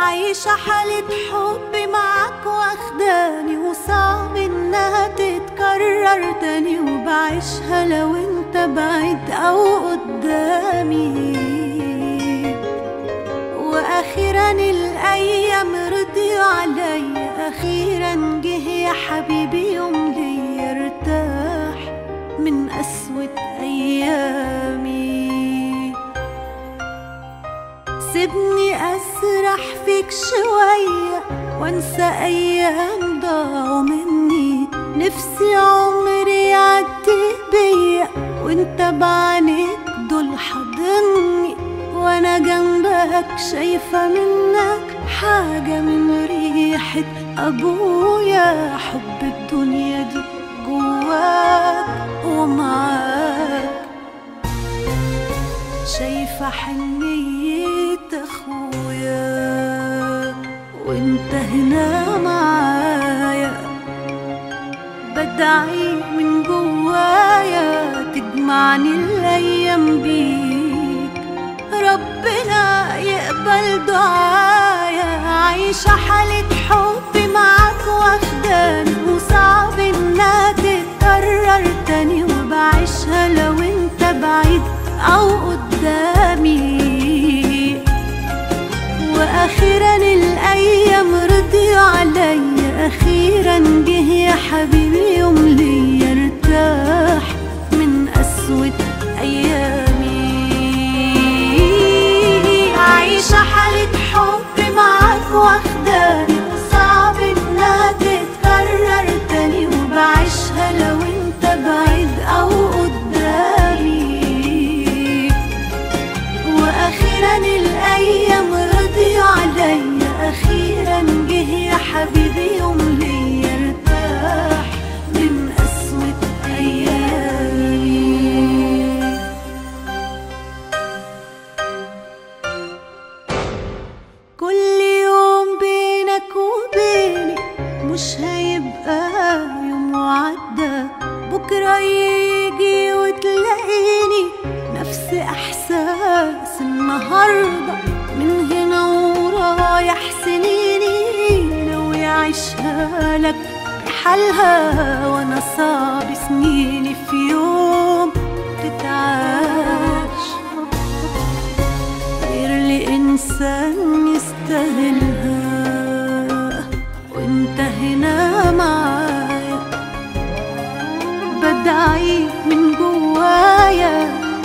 عايشة حالة حب معاك واخداني، وصعب انها تتكرر تاني، وبعيشها لو انت بعيد او قدامي. واخيرا الايام رضيوا عليا، اخيرا جه يا حبيبي يوم ليا ارتاح من قسوة ايامي. سيبني اسرح فيك شوية وانسى ايام ضاعوا مني، نفسي عمري يعدي بيا وانت بعينيك دول حاضني، وانا جنبك شايفة منك حاجة من ريحة ابويا. حب الدنيا دي جواك ومعاك، شايفة حنية اخويا وانت هنا معايا. بدعي من جوايا تجمعني الايام بيك، ربنا يقبل دعايا. عايشة حالة حب معاك واخداني، وصعب انها تتكرر تاني، وبعيشها لو انت بعيد او قدامي. واخيرا الايام رضيوا عليا، اخيرا جه يا حبيبي يوم ليا ارتاح من قسوة ايامي. عايشة حالة حب معاك واخداني، وصعب انها تتكرر تاني، وبعيشها لو انت بعيد او قدامي. واخيرا الايام رضيوا عليا، اخيرا جه يا حبيبي يوم ليا ارتاح من قسوة ايامي. كل يوم بينك وبيني مش هيبقى يوم وعدى، بكرة يجي وتلاقيني نفس احساس النهاردة. من هنا ورايح سنيني ناوي اعيشها لك بحالها، وانا صعب سنيني في يوم تتعاش غير لإنسان يستاهلها. وانت هنا معايا، بدعي من جوايا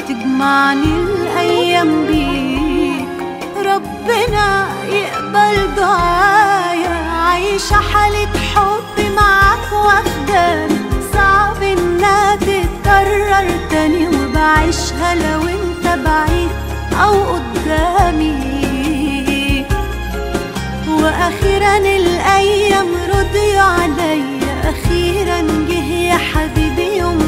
تجمعني الايام بيك، ربنا يقبل دعايا. عايشة حالة حب معاك واخداني، صعب انها تتكرر تاني، وبعيشها لو انت بعيد او قدامي. واخيرا الايام رضيوا عليا، اخيرا جه يا حبيبي يوم